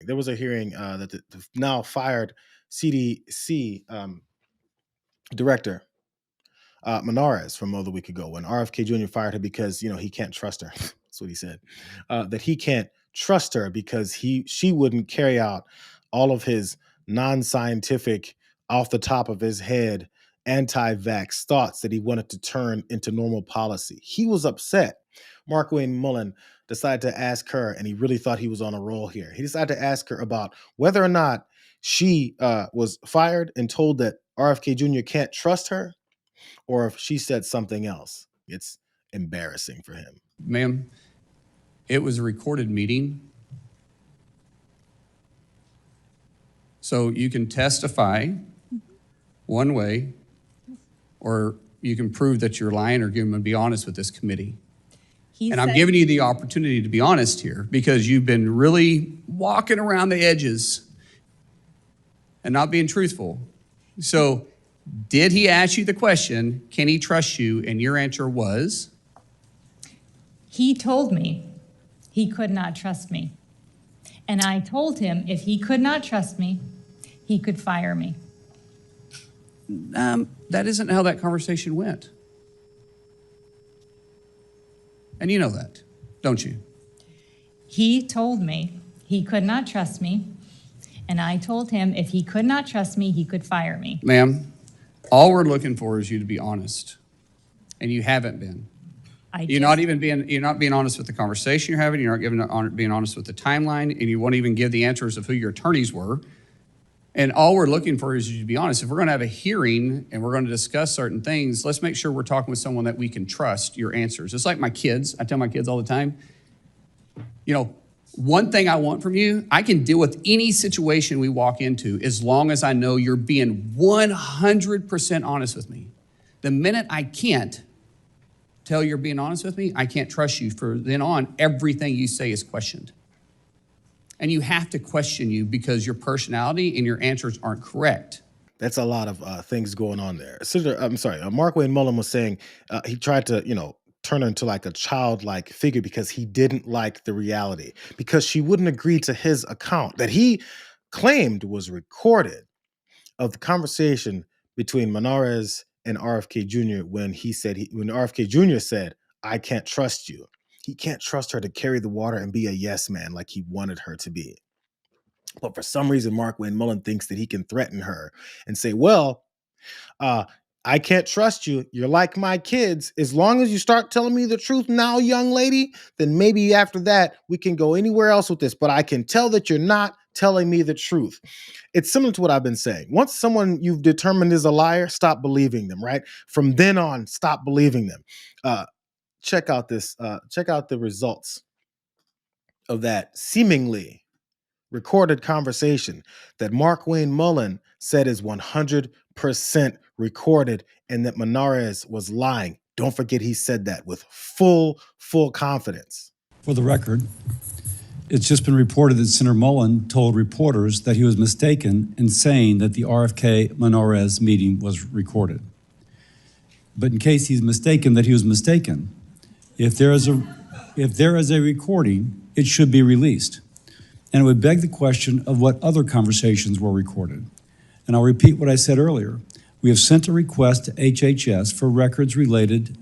There was a hearing that the now fired CDC director Monarez from the week ago when RFK Jr. fired her because he can't trust her. That's what he said. That he can't trust her because she wouldn't carry out all of his non-scientific, off the top of his head, anti-vax thoughts that he wanted to turn into normal policy. He was upset. Markwayne Mullin decided to ask her, and he really thought he was on a roll here. He decided to ask her about whether or not she was fired and told that RFK Jr. can't trust her, or if she said something else. It's embarrassing for him. Ma'am, it was a recorded meeting. So you can testify one way, or you can prove that you're lying, or give them and be honest with this committee. I'm giving you the opportunity to be honest here because you've been really walking around the edges and not being truthful. So did he ask you the question, can he trust you? And your answer was? He told me he could not trust me. And I told him if he could not trust me, he could fire me. That isn't how that conversation went. And you know that, don't you? He told me he could not trust me. And I told him if he could not trust me, he could fire me. Ma'am, all we're looking for is you to be honest. And you haven't been. You're not being honest with the conversation you're having. You're not being honest with the timeline, and you won't even give the answers of who your attorneys were. And all we're looking for is you to be honest. If we're going to have a hearing and we're going to discuss certain things, let's make sure we're talking with someone that we can trust your answers. It's like my kids. I tell my kids all the time, one thing I want from you, I can deal with any situation we walk into as long as I know you're being 100% honest with me. The minute I can't tell you're being honest with me, I can't trust you. From then on, everything you say is questioned. And you have to question you because your personality and your answers aren't correct. That's a lot of things going on there. Markwayne Mullin was saying he tried to, turn her into like a childlike figure because he didn't like the reality, because she wouldn't agree to his account that he claimed was recorded of the conversation between Monarez and RFK Jr. when RFK Jr. said, "I can't trust you." He can't trust her to carry the water and be a yes man like he wanted her to be. But for some reason, Markwayne Mullin thinks that he can threaten her and say, well, I can't trust you. You're like my kids. As long as you start telling me the truth now, young lady, then maybe after that, we can go anywhere else with this. But I can tell that you're not telling me the truth. It's similar to what I've been saying. Once someone you've determined is a liar, stop believing them, right? From then on, stop believing them. Check out the results of that seemingly recorded conversation that Markwayne Mullin said is 100% recorded and that Monarez was lying. Don't forget he said that with full confidence. For the record, it's just been reported that Senator Mullin told reporters that he was mistaken in saying that the RFK Monarez meeting was recorded. But in case he's mistaken that he was mistaken, if there is a recording, it should be released. And it would beg the question of what other conversations were recorded. And I'll repeat what I said earlier. We have sent a request to HHS for records related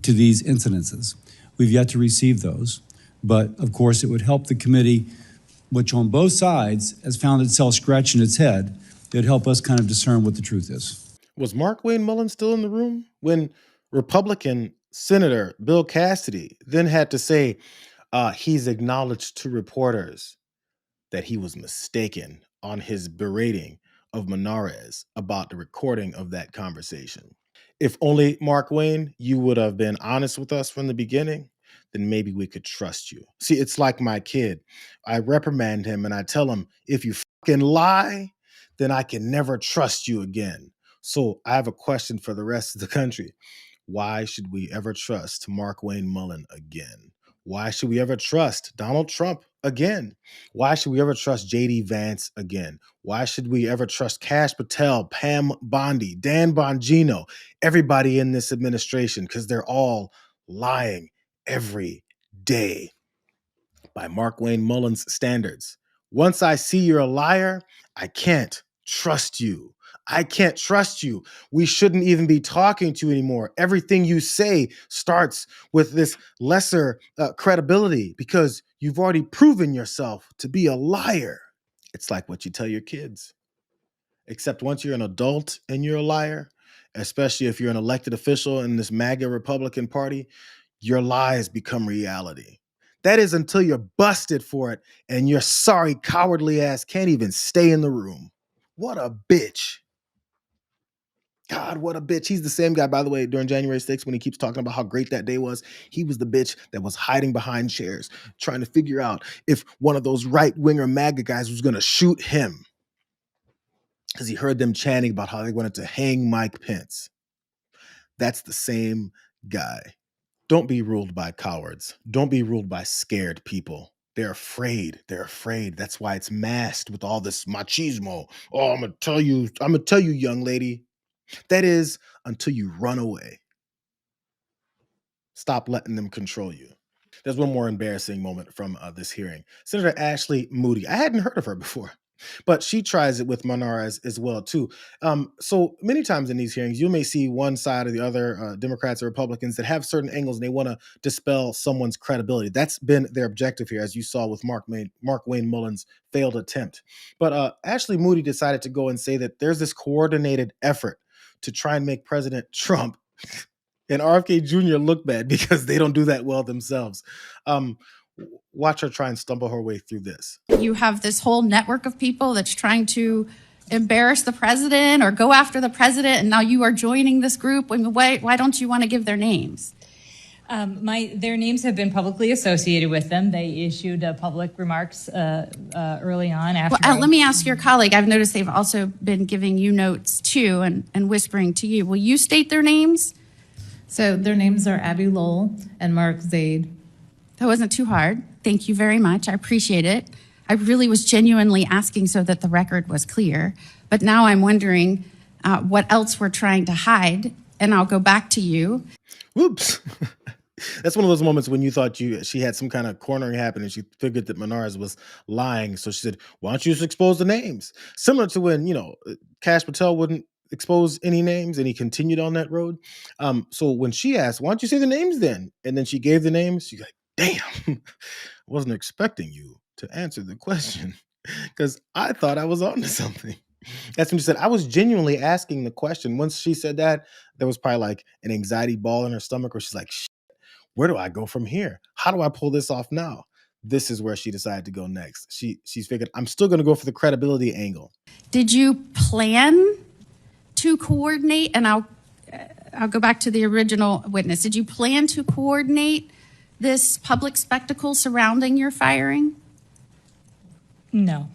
to these incidences. We've yet to receive those. But of course, it would help the committee, which on both sides has found itself scratching its head. It'd help us kind of discern what the truth is. Was Markwayne Mullin still in the room when Republican Senator Bill Cassidy then had to say he's acknowledged to reporters that he was mistaken on his berating of Monarez about the recording of that conversation? If only, Markwayne, you would have been honest with us from the beginning, then maybe we could trust you. See, it's like my kid. I reprimand him and I tell him, if you fucking lie, then I can never trust you again. So I have a question for the rest of the country. Why should we ever trust Markwayne Mullin again? Why should we ever trust Donald Trump again? Why should we ever trust J.D. Vance again? Why should we ever trust Kash Patel, Pam Bondi, Dan Bongino, everybody in this administration? Because they're all lying every day by Markwayne Mullin's standards. Once I see you're a liar, I can't trust you. I can't trust you. We shouldn't even be talking to you anymore. Everything you say starts with this lesser credibility because you've already proven yourself to be a liar. It's like what you tell your kids. Except once you're an adult and you're a liar, especially if you're an elected official in this MAGA Republican Party, your lies become reality. That is until you're busted for it and your sorry, cowardly ass can't even stay in the room. What a bitch. God, what a bitch. He's the same guy, by the way, during January 6th when he keeps talking about how great that day was. He was the bitch that was hiding behind chairs, trying to figure out if one of those right-winger MAGA guys was going to shoot him because he heard them chanting about how they wanted to hang Mike Pence. That's the same guy. Don't be ruled by cowards. Don't be ruled by scared people. They're afraid. They're afraid. That's why it's masked with all this machismo. Oh, I'm gonna tell you, young lady. That is until you run away. Stop letting them control you. There's one more embarrassing moment from this hearing. Senator Ashley Moody. I hadn't heard of her before, but she tries it with Monarez as well too. So many times in these hearings, you may see one side or the other, Democrats or Republicans, that have certain angles and they want to dispel someone's credibility. That's been their objective here, as you saw with Markwayne Mullin's failed attempt. But Ashley Moody decided to go and say that there's this coordinated effort to try and make President Trump and RFK Jr. look bad because they don't do that well themselves. Watch her try and stumble her way through this. You have this whole network of people that's trying to embarrass the president or go after the president, and now you are joining this group. Why don't you want to give their names? Their names have been publicly associated with them. They issued public remarks early on. Let me ask your colleague. I've noticed they've also been giving you notes too and whispering to you. Will you state their names? So their names are Abby Lowell and Mark Zaid. That wasn't too hard. Thank you very much. I appreciate it. I really was genuinely asking so that the record was clear. But now I'm wondering what else we're trying to hide. And I'll go back to you. Whoops. That's one of those moments when you thought she had some kind of cornering happen and she figured that Monarez was lying. So she said, why don't you just expose the names? Similar to when, Kash Patel wouldn't expose any names and he continued on that road. So when she asked, why don't you say the names then? And then she gave the names. She's like, damn, I wasn't expecting you to answer the question because I thought I was on to something. That's when she said, I was genuinely asking the question. Once she said that, there was probably like an anxiety ball in her stomach where she's like, where do I go from here? How do I pull this off now? This is where she decided to go next. She's figured, I'm still going to go for the credibility angle. Did you plan to coordinate? And I'll go back to the original witness. Did you plan to coordinate this public spectacle surrounding your firing? No.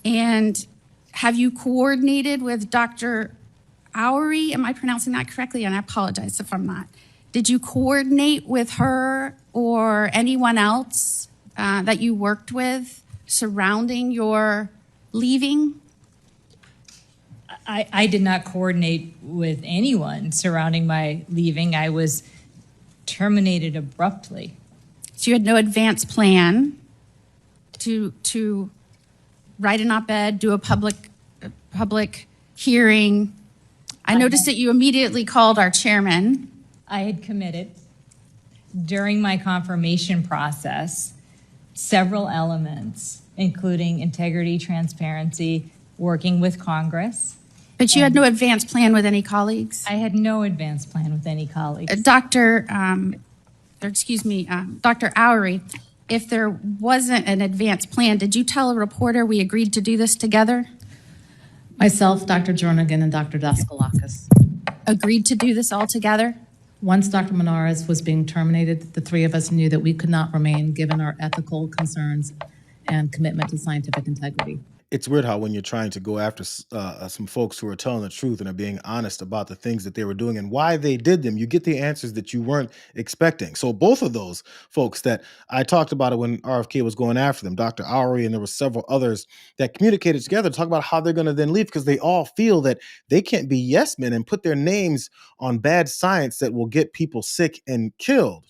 And have you coordinated with Dr. Oury? Am I pronouncing that correctly? And I apologize if I'm not. Did you coordinate with her or anyone else that you worked with surrounding your leaving? I did not coordinate with anyone surrounding my leaving. I was terminated abruptly. So you had no advance plan to write an op-ed, do a public hearing. I noticed that you immediately called our chairman. I had committed during my confirmation process several elements, including integrity, transparency, working with Congress. But you had no advance plan with any colleagues? I had no advance plan with any colleagues. Dr. Oury, if there wasn't an advance plan, did you tell a reporter we agreed to do this together? Myself, Dr. Jernigan, and Dr. Daskalakis. Agreed to do this all together? Once Dr. Monarez was being terminated, the three of us knew that we could not remain given our ethical concerns and commitment to scientific integrity. It's weird how when you're trying to go after some folks who are telling the truth and are being honest about the things that they were doing and why they did them, you get the answers that you weren't expecting. So both of those folks that I talked about it when RFK was going after them, Dr. Oury, and there were several others that communicated together to talk about how they're going to then leave because they all feel that they can't be yes men and put their names on bad science that will get people sick and killed.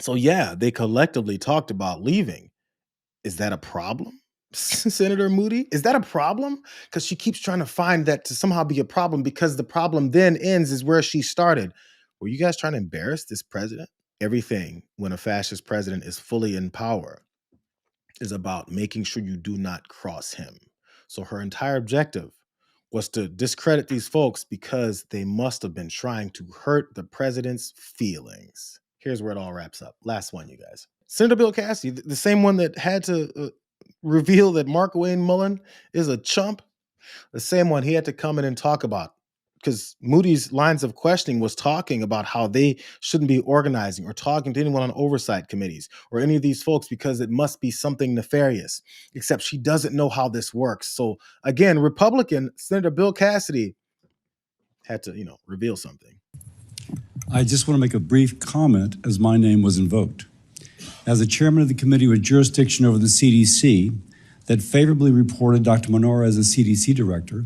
So yeah, they collectively talked about leaving. Is that a problem? Senator Moody? Is that a problem? Because she keeps trying to find that to somehow be a problem, because the problem then ends is where she started. Were you guys trying to embarrass this president? Everything, when a fascist president is fully in power, is about making sure you do not cross him. So her entire objective was to discredit these folks because they must have been trying to hurt the president's feelings. Here's where it all wraps up. Last one, you guys. Senator Bill Cassidy, the same one that had to reveal that Markwayne Mullin is a chump, the same one he had to come in and talk about, because Moody's lines of questioning was talking about how they shouldn't be organizing or talking to anyone on oversight committees or any of these folks because it must be something nefarious, except she doesn't know how this works. So again, Republican Senator Bill Cassidy had to, reveal something. I just want to make a brief comment as my name was invoked. As the chairman of the committee with jurisdiction over the CDC that favorably reported Dr. Monarez as CDC director,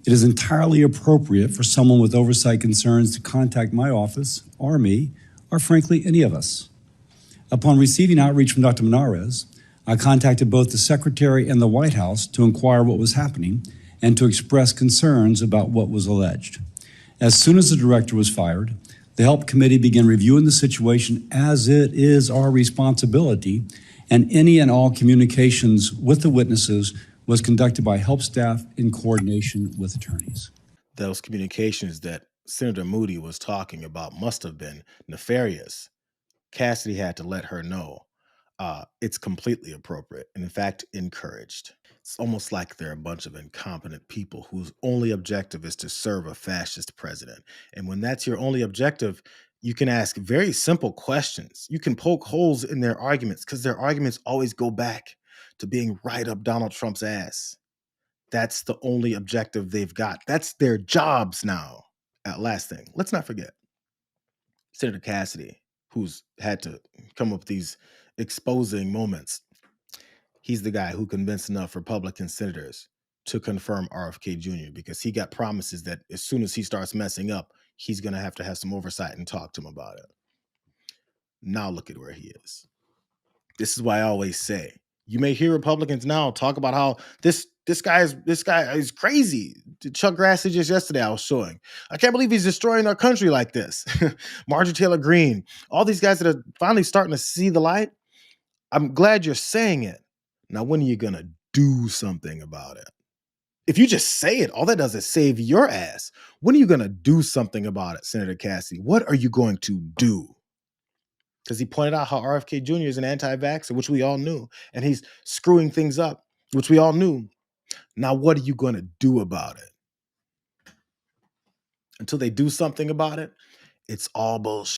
it is entirely appropriate for someone with oversight concerns to contact my office or me, or frankly, any of us. Upon receiving outreach from Dr. Monarez, I contacted both the Secretary and the White House to inquire what was happening and to express concerns about what was alleged. As soon as the director was fired, the HELP committee began reviewing the situation as it is our responsibility, and any and all communications with the witnesses was conducted by HELP staff in coordination with attorneys. Those communications that Senator Moody was talking about must have been nefarious. Cassidy had to let her know it's completely appropriate and, in fact, encouraged. It's almost like they're a bunch of incompetent people whose only objective is to serve a fascist president. And when that's your only objective, you can ask very simple questions. You can poke holes in their arguments because their arguments always go back to being right up Donald Trump's ass. That's the only objective they've got. That's their jobs now. Last thing, let's not forget Senator Cassidy, who's had to come up with these exposing moments. He's the guy who convinced enough Republican senators to confirm RFK Jr. because he got promises that as soon as he starts messing up, he's going to have some oversight and talk to him about it. Now look at where he is. This is why I always say, you may hear Republicans now talk about how this guy is crazy. Chuck Grassley just yesterday I was showing. I can't believe he's destroying our country like this. Marjorie Taylor Greene, all these guys that are finally starting to see the light. I'm glad you're saying it. Now, when are you going to do something about it? If you just say it, all that does is save your ass. When are you going to do something about it, Senator Cassidy? What are you going to do? Because he pointed out how RFK Jr. is an anti-vaxxer, which we all knew, and he's screwing things up, which we all knew. Now, what are you going to do about it? Until they do something about it, it's all bullshit.